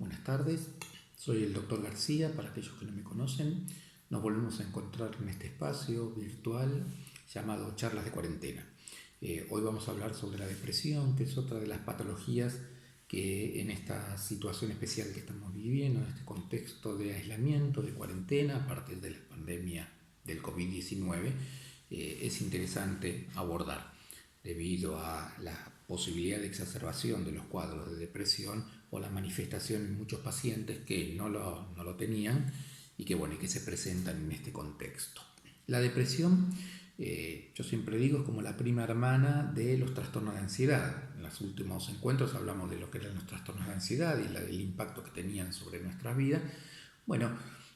Buenas tardes, soy el doctor García, para aquellos que no me conocen. Nos volvemos a encontrar en este espacio virtual llamado Charlas de Cuarentena. Hoy vamos a hablar sobre la depresión, que es otra de las patologías que en esta situación especial que estamos viviendo, en este contexto de aislamiento, de cuarentena, a partir de la pandemia del COVID-19, es interesante abordar debido a la posibilidad de exacerbación de los cuadros de depresión o la manifestación en muchos pacientes que no lo tenían y que se presentan en este contexto. La depresión, yo siempre digo, es como la prima hermana de los trastornos de ansiedad. En los últimos encuentros hablamos de lo que eran los trastornos de ansiedad y el impacto que tenían sobre nuestra vida. Bueno,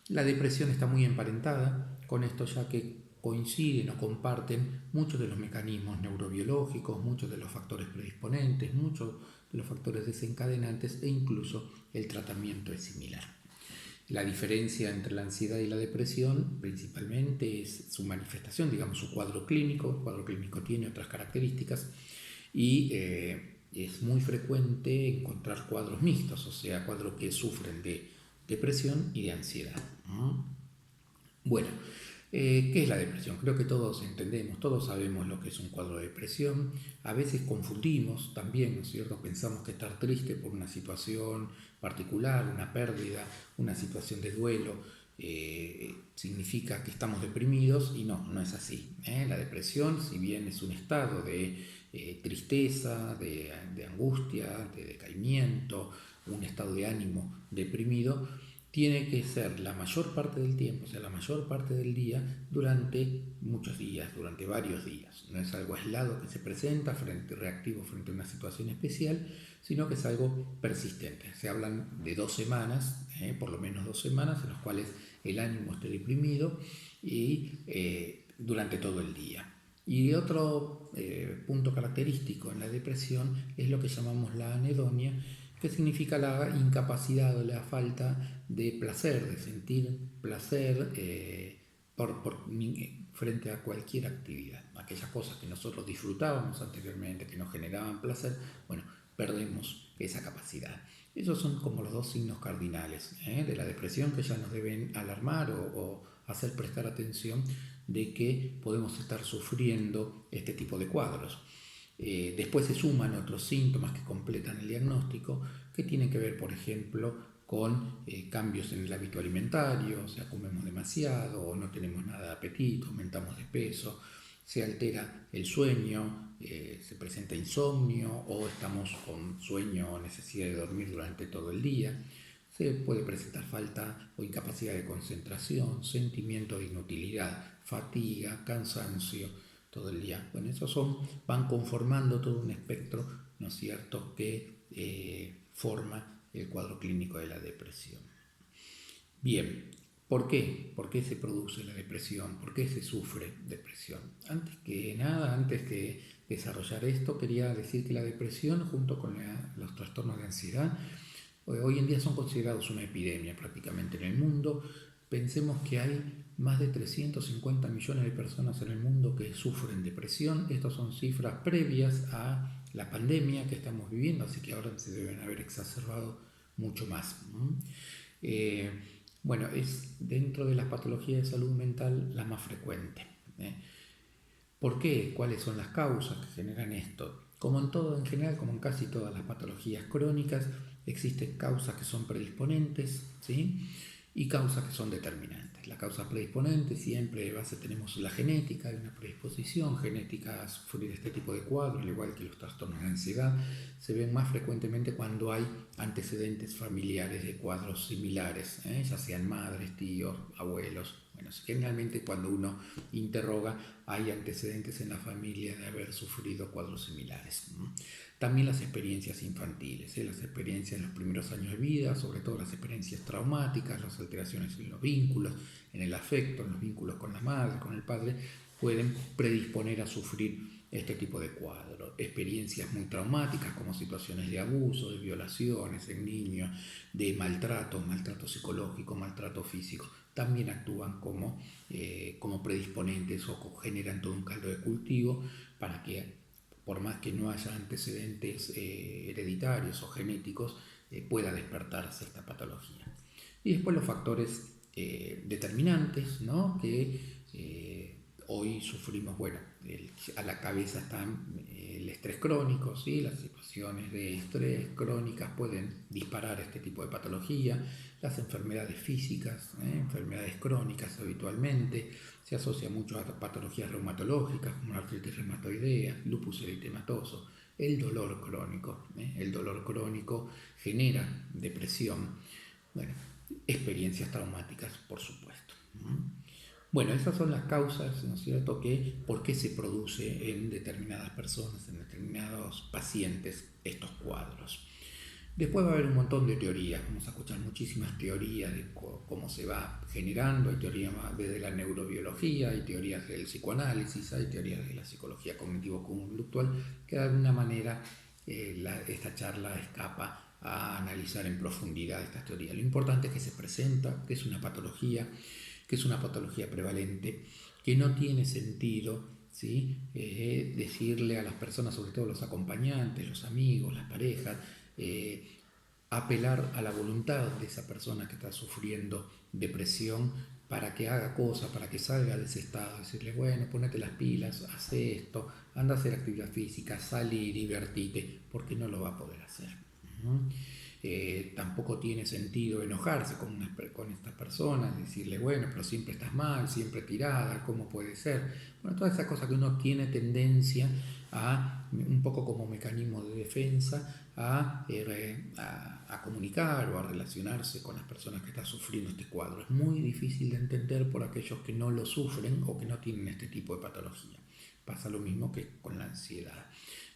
la depresión está muy emparentada con esto, ya que coinciden o comparten muchos de los mecanismos neurobiológicos, muchos de los factores predisponentes, muchos de los factores desencadenantes e incluso el tratamiento es similar. La diferencia entre la ansiedad y la depresión principalmente es su manifestación, digamos su cuadro clínico. El cuadro clínico tiene otras características y es muy frecuente encontrar cuadros mixtos, o sea, cuadros que sufren de depresión y de ansiedad. Bueno, ¿qué es la depresión? Creo que todos entendemos, todos sabemos lo que es un cuadro de depresión. A veces confundimos también, ¿no es cierto? Pensamos que estar triste por una situación particular, una pérdida, una situación de duelo, significa que estamos deprimidos, y no es así. La depresión, si bien es un estado de tristeza, de angustia, de decaimiento, un estado de ánimo deprimido, tiene que ser la mayor parte del tiempo, o sea, la mayor parte del día, durante muchos días, durante varios días. No es algo aislado que se presenta reactivo frente a una situación especial, sino que es algo persistente. Se hablan de 2 semanas, por lo menos 2 semanas, en las cuales el ánimo esté deprimido y durante todo el día. Y otro punto característico en la depresión es lo que llamamos la anedonia, que significa la incapacidad o la falta de placer, de sentir placer frente a cualquier actividad. Aquellas cosas que nosotros disfrutábamos anteriormente, que nos generaban placer, bueno, perdemos esa capacidad. Esos son como los 2 signos cardinales de la depresión, que ya nos deben alarmar o hacer prestar atención de que podemos estar sufriendo este tipo de cuadros. Después se suman otros síntomas que completan el diagnóstico, que tienen que ver, por ejemplo, con cambios en el hábito alimentario, o sea, comemos demasiado o no tenemos nada de apetito, aumentamos de peso, se altera el sueño, se presenta insomnio o estamos con sueño o necesidad de dormir durante todo el día. Se puede presentar falta o incapacidad de concentración, sentimiento de inutilidad, fatiga, cansancio todo el día. Bueno, esos van conformando todo un espectro, ¿no es cierto?, que forma el cuadro clínico de la depresión. Bien, ¿por qué? ¿Por qué se produce la depresión? ¿Por qué se sufre depresión? Antes que nada, antes de desarrollar esto, quería decir que la depresión, junto con los trastornos de ansiedad, hoy en día son considerados una epidemia prácticamente en el mundo. Pensemos que hay más de 350 millones de personas en el mundo que sufren depresión. Estas son cifras previas a la pandemia que estamos viviendo, así que ahora se deben haber exacerbado mucho más. Bueno, es dentro de las patologías de salud mental la más frecuente. ¿Por qué? ¿Cuáles son las causas que generan esto? Como en todo en general, como en casi todas las patologías crónicas, existen causas que son predisponentes, ¿sí?, y causas que son determinantes. La causa predisponente, siempre de base tenemos la genética, hay una predisposición genética a sufrir este tipo de cuadros, al igual que los trastornos de ansiedad, se ven más frecuentemente cuando hay antecedentes familiares de cuadros similares, ya sean madres, tíos, abuelos. Bueno, generalmente cuando uno interroga hay antecedentes en la familia de haber sufrido cuadros similares. También las experiencias infantiles, las experiencias en los primeros años de vida, sobre todo las experiencias traumáticas, las alteraciones en los vínculos, en el afecto, en los vínculos con la madre, con el padre, pueden predisponer a sufrir este tipo de cuadros. Experiencias muy traumáticas como situaciones de abuso, de violaciones en niños, de maltrato psicológico, maltrato físico, también actúan como predisponentes o generan todo un caldo de cultivo para que, por más que no haya antecedentes hereditarios o genéticos, pueda despertarse esta patología. Y después los factores determinantes, ¿no? Que hoy sufrimos, bueno, a la cabeza están el estrés crónico, ¿sí? Las situaciones de estrés crónicas pueden disparar este tipo de patología, las enfermedades físicas, enfermedades crónicas habitualmente, se asocia mucho a patologías reumatológicas como la artritis reumatoidea, lupus eritematoso, el dolor crónico. El dolor crónico genera depresión, bueno, experiencias traumáticas, por supuesto. Bueno, esas son las causas, ¿no es cierto?, por qué se produce en determinadas personas, en determinados pacientes, estos cuadros. Después va a haber un montón de teorías, vamos a escuchar muchísimas teorías de cómo se va generando, hay teorías desde la neurobiología, hay teorías del psicoanálisis, hay teorías de la psicología cognitivo-conductual, que de alguna manera esta charla escapa a analizar en profundidad estas teorías. Lo importante es que se presenta, que es una patología prevalente, que no tiene sentido, ¿sí? Decirle a las personas, sobre todo los acompañantes, los amigos, las parejas, apelar a la voluntad de esa persona que está sufriendo depresión para que haga cosas, para que salga de ese estado, decirle, bueno, ponete las pilas, hace esto, anda a hacer actividad física, salí, divertite, porque no lo va a poder hacer. Tampoco tiene sentido enojarse con estas personas, decirle, bueno, pero siempre estás mal, siempre tirada, ¿cómo puede ser? Bueno, todas esas cosas que uno tiene tendencia a, un poco como mecanismo de defensa, a comunicar o a relacionarse con las personas que están sufriendo este cuadro. Es muy difícil de entender por aquellos que no lo sufren o que no tienen este tipo de patología. Pasa lo mismo que con la ansiedad.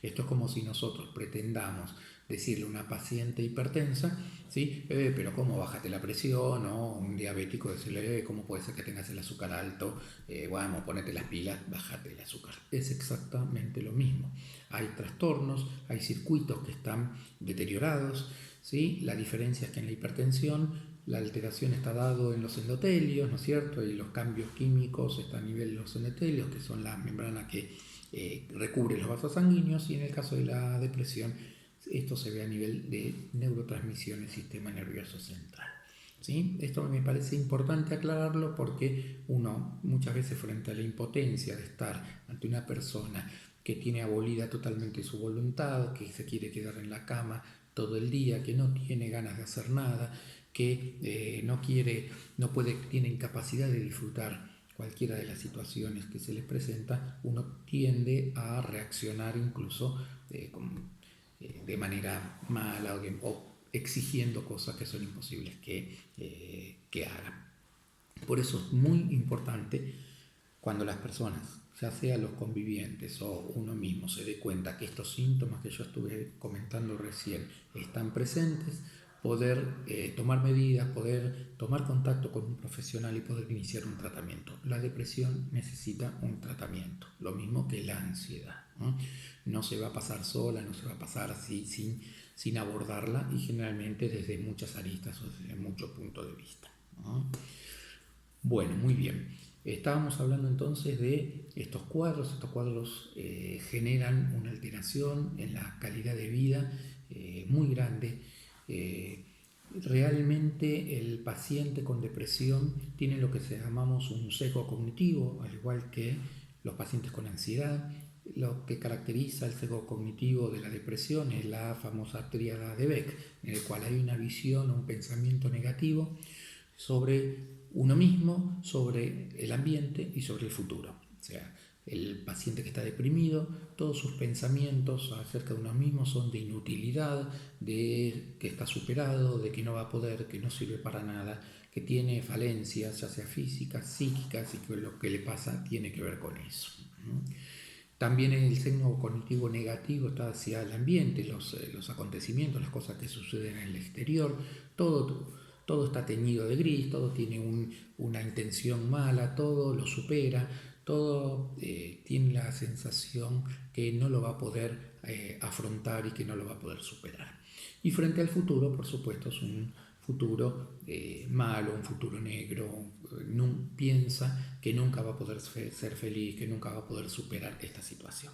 Esto es como si nosotros pretendamos decirle a una paciente hipertensa, ¿sí? Pero ¿cómo bájate la presión? O un diabético decirle, ¿cómo puede ser que tengas el azúcar alto? Bueno, ponete las pilas, bájate el azúcar. Es exactamente lo mismo. Hay trastornos, hay circuitos que están deteriorados, ¿sí? La diferencia es que en la hipertensión la alteración está dado en los endotelios, ¿no es cierto? Y los cambios químicos están a nivel de los endotelios, que son la membrana que recubre los vasos sanguíneos, y en el caso de la depresión esto se ve a nivel de neurotransmisión del sistema nervioso central. ¿Sí? Esto me parece importante aclararlo porque uno muchas veces, frente a la impotencia de estar ante una persona que tiene abolida totalmente su voluntad, que se quiere quedar en la cama todo el día, que no tiene ganas de hacer nada, que tiene incapacidad de disfrutar cualquiera de las situaciones que se les presenta, uno tiende a reaccionar incluso de manera mala o exigiendo cosas que son imposibles que hagan. Por eso es muy importante cuando las personas, ya sea los convivientes o uno mismo, se dé cuenta que estos síntomas que yo estuve comentando recién están presentes, poder tomar medidas, poder tomar contacto con un profesional y poder iniciar un tratamiento. La depresión necesita un tratamiento, lo mismo que la ansiedad, ¿no? No se va a pasar sola, no se va a pasar así sin abordarla, y generalmente desde muchas aristas o desde muchos puntos de vista, ¿no? Bueno, muy bien. Estábamos hablando entonces de estos cuadros. Estos cuadros generan una alteración en la calidad de vida muy grande. Realmente el paciente con depresión tiene lo que llamamos un sesgo cognitivo, al igual que los pacientes con ansiedad. Lo que caracteriza el sesgo cognitivo de la depresión es la famosa tríada de Beck, en el cual hay una visión o un pensamiento negativo sobre uno mismo, sobre el ambiente y sobre el futuro. O sea, el paciente que está deprimido, todos sus pensamientos acerca de uno mismo son de inutilidad, de que está superado, de que no va a poder, que no sirve para nada, que tiene falencias, ya sea físicas, psíquicas, y que lo que le pasa tiene que ver con eso. También el sesgo cognitivo negativo está hacia el ambiente, los acontecimientos, las cosas que suceden en el exterior, todo está teñido de gris, todo tiene una intención mala, todo lo supera, todo tiene la sensación que no lo va a poder afrontar y que no lo va a poder superar. Y frente al futuro, por supuesto, es un futuro malo, un futuro negro. Piensa que nunca va a poder ser feliz, que nunca va a poder superar esta situación.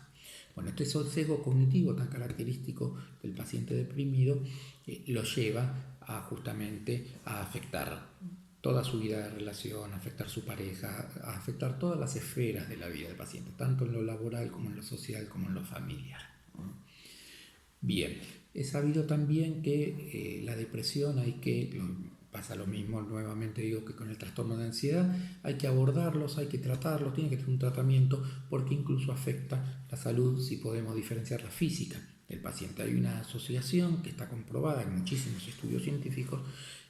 Bueno, este sesgo cognitivo tan característico del paciente deprimido lo lleva a justamente a afectar toda su vida de relación, a afectar su pareja, a afectar todas las esferas de la vida del paciente, tanto en lo laboral como en lo social como en lo familiar. Bien, he sabido también que la depresión pasa lo mismo, nuevamente digo, que con el trastorno de ansiedad, hay que abordarlos, hay que tratarlos, tiene que tener un tratamiento porque incluso afecta la salud, si podemos diferenciar la física del paciente. Hay una asociación que está comprobada en muchísimos estudios científicos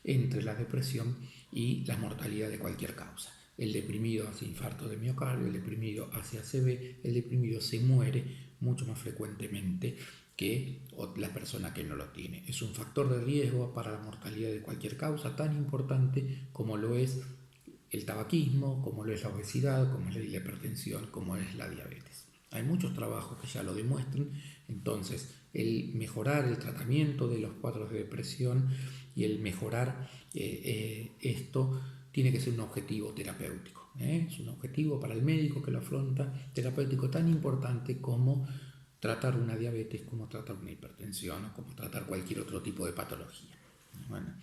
entre la depresión y la mortalidad de cualquier causa. El deprimido hace infarto de miocardio, el deprimido hace ACV, el deprimido se muere mucho más frecuentemente que la persona que no lo tiene. Es un factor de riesgo para la mortalidad de cualquier causa tan importante como lo es el tabaquismo, como lo es la obesidad, como es la hipertensión, como es la diabetes. Hay muchos trabajos que ya lo demuestran. Entonces, el mejorar el tratamiento de los cuadros de depresión y el mejorar esto tiene que ser un objetivo terapéutico. Es un objetivo para el médico que lo afronta, terapéutico, tan importante como tratar una diabetes, como tratar una hipertensión o como tratar cualquier otro tipo de patología. Bueno,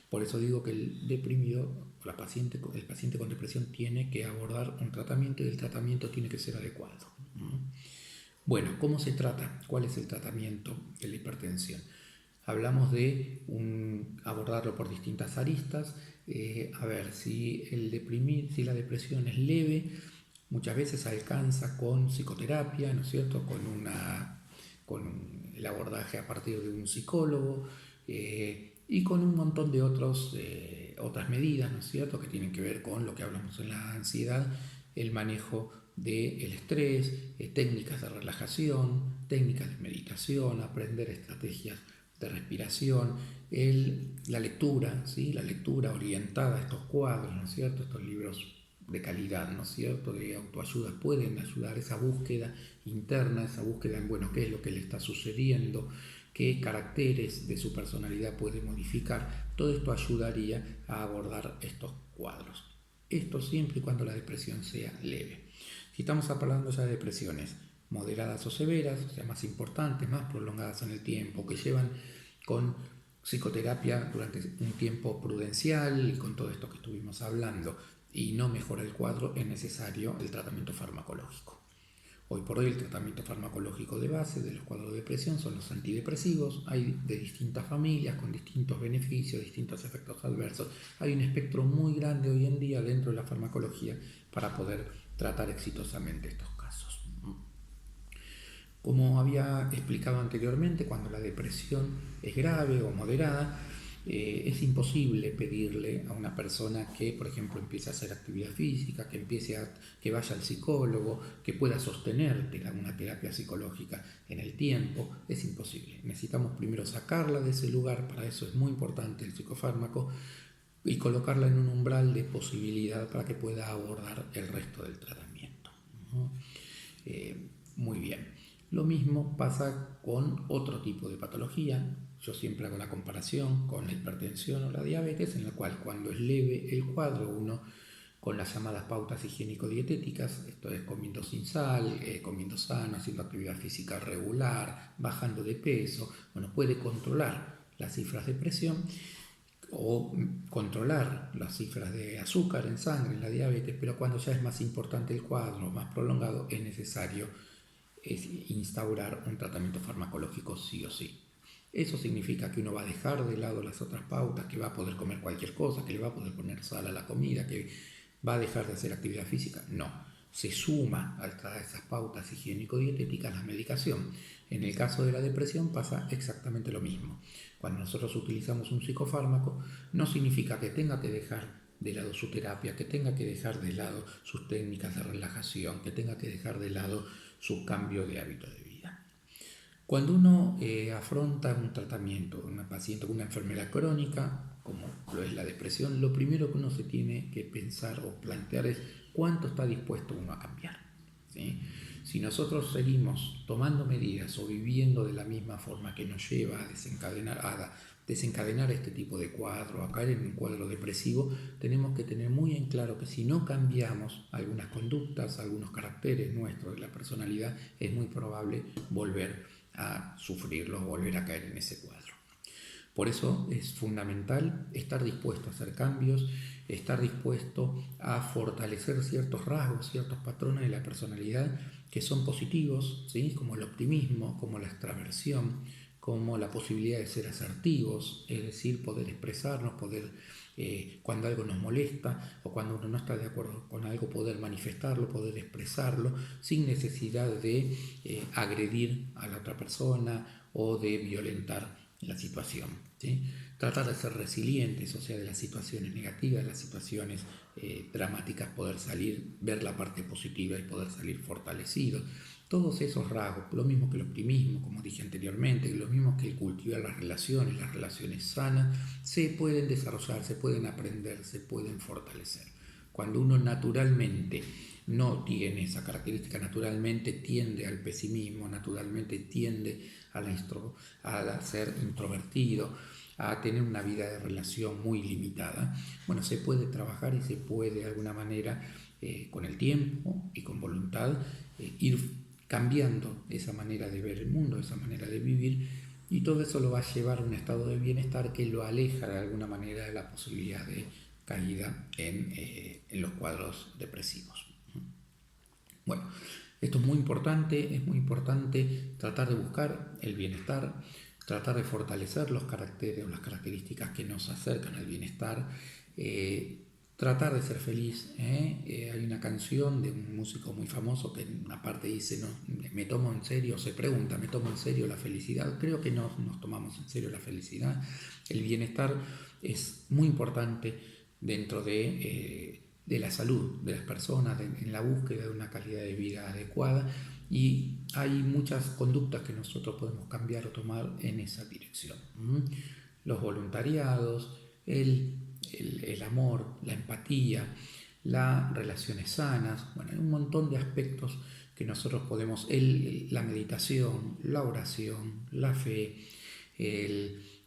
por eso digo que el deprimido, el paciente con depresión tiene que abordar un tratamiento y el tratamiento tiene que ser adecuado. Bueno, ¿cómo se trata? ¿Cuál es el tratamiento de la hipertensión? Hablamos de abordarlo por distintas aristas. A ver, si la depresión es leve, muchas veces alcanza con psicoterapia, ¿no es cierto? Con el abordaje a partir de un psicólogo y con un montón de otras medidas, ¿no es cierto? Que tienen que ver con lo que hablamos en la ansiedad, el manejo del estrés, técnicas de relajación, técnicas de meditación, aprender estrategias de respiración, la lectura, ¿sí? La lectura orientada a estos cuadros, ¿no es cierto? Estos libros de calidad, ¿no es cierto?, de autoayuda, pueden ayudar esa búsqueda interna, esa búsqueda en, bueno, qué es lo que le está sucediendo, qué caracteres de su personalidad puede modificar. Todo esto ayudaría a abordar estos cuadros. Esto siempre y cuando la depresión sea leve. Si estamos hablando ya de depresiones moderadas o severas, o sea, más importantes, más prolongadas en el tiempo, que llevan con psicoterapia durante un tiempo prudencial y con todo esto que estuvimos hablando, y no mejora el cuadro, es necesario el tratamiento farmacológico. Hoy por hoy el tratamiento farmacológico de base de los cuadros de depresión son los antidepresivos. Hay de distintas familias con distintos beneficios, distintos efectos adversos. Hay un espectro muy grande hoy en día dentro de la farmacología para poder tratar exitosamente estos casos. Como había explicado anteriormente, cuando la depresión es grave o moderada, es imposible pedirle a una persona que, por ejemplo, empiece a hacer actividad física, que vaya al psicólogo, que pueda sostener una terapia psicológica en el tiempo. Es imposible. Necesitamos primero sacarla de ese lugar, para eso es muy importante el psicofármaco, y colocarla en un umbral de posibilidad para que pueda abordar el resto del tratamiento. Muy bien. Lo mismo pasa con otro tipo de patología. Yo siempre hago la comparación con la hipertensión o la diabetes, en la cual cuando es leve el cuadro, uno con las llamadas pautas higiénico-dietéticas, esto es comiendo sin sal, comiendo sano, haciendo actividad física regular, bajando de peso, bueno, puede controlar las cifras de presión o controlar las cifras de azúcar en sangre, en la diabetes, pero cuando ya es más importante el cuadro, más prolongado, es necesario instaurar un tratamiento farmacológico sí o sí. Eso significa que uno va a dejar de lado las otras pautas, que va a poder comer cualquier cosa, que le va a poder poner sal a la comida, que va a dejar de hacer actividad física. No, se suma a esas pautas higiénico-dietéticas la medicación. En el caso de la depresión pasa exactamente lo mismo. Cuando nosotros utilizamos un psicofármaco, no significa que tenga que dejar de lado su terapia, que tenga que dejar de lado sus técnicas de relajación, que tenga que dejar de lado su cambio de hábito de vida. Cuando uno afronta un tratamiento de una paciente con una enfermedad crónica, como lo es la depresión, lo primero que uno se tiene que pensar o plantear es cuánto está dispuesto uno a cambiar, ¿sí? Si nosotros seguimos tomando medidas o viviendo de la misma forma que nos lleva a desencadenar, a desencadenar este tipo de cuadro, a caer en un cuadro depresivo, tenemos que tener muy en claro que si no cambiamos algunas conductas, algunos caracteres nuestros de la personalidad, es muy probable volver a sufrirlo, volver a caer en ese cuadro. Por eso es fundamental estar dispuesto a hacer cambios, estar dispuesto a fortalecer ciertos rasgos, ciertos patrones de la personalidad que son positivos, ¿sí? Como el optimismo, como la extraversión, como la posibilidad de ser asertivos, es decir, poder expresarnos, cuando algo nos molesta o cuando uno no está de acuerdo con algo, poder manifestarlo, poder expresarlo, sin necesidad de agredir a la otra persona o de violentar la situación, ¿sí? Tratar de ser resilientes, o sea, de las situaciones negativas, de las situaciones dramáticas, poder salir, ver la parte positiva y poder salir fortalecidos. Todos esos rasgos, lo mismo que el optimismo, como dije anteriormente, lo mismo que el cultivar las relaciones sanas, se pueden desarrollar, se pueden aprender, se pueden fortalecer. Cuando uno naturalmente no tiene esa característica, naturalmente tiende al pesimismo, naturalmente tiende a ser introvertido, a tener una vida de relación muy limitada, bueno, se puede trabajar y se puede de alguna manera, con el tiempo y con voluntad, ir cambiando esa manera de ver el mundo, esa manera de vivir, y todo eso lo va a llevar a un estado de bienestar que lo aleja de alguna manera de la posibilidad de caída en los cuadros depresivos. Bueno, esto es muy importante tratar de buscar el bienestar, tratar de fortalecer los caracteres o las características que nos acercan al bienestar, tratar de ser feliz. Hay una canción de un músico muy famoso que en una parte dice, no, me tomo en serio, se pregunta, ¿me tomo en serio la felicidad? Creo que no nos tomamos en serio la felicidad. El bienestar es muy importante dentro de la salud de las personas, en la búsqueda de una calidad de vida adecuada, y hay muchas conductas que nosotros podemos cambiar o tomar en esa dirección. Los voluntariados, el amor, la empatía, las relaciones sanas, bueno, hay un montón de aspectos que nosotros podemos, la meditación, la oración, la fe,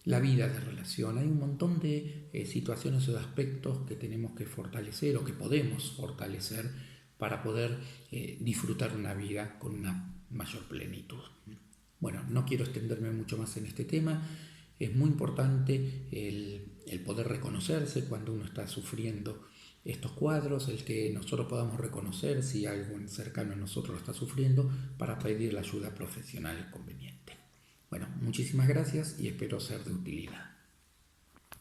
la vida de relación, hay un montón de situaciones o de aspectos que tenemos que fortalecer o que podemos fortalecer para poder disfrutar una vida con una mayor plenitud. Bueno, no quiero extenderme mucho más en este tema. Es muy importante el poder reconocerse cuando uno está sufriendo estos cuadros, el que nosotros podamos reconocer si algo cercano a nosotros lo está sufriendo para pedir la ayuda profesional conveniente. Bueno, muchísimas gracias y espero ser de utilidad.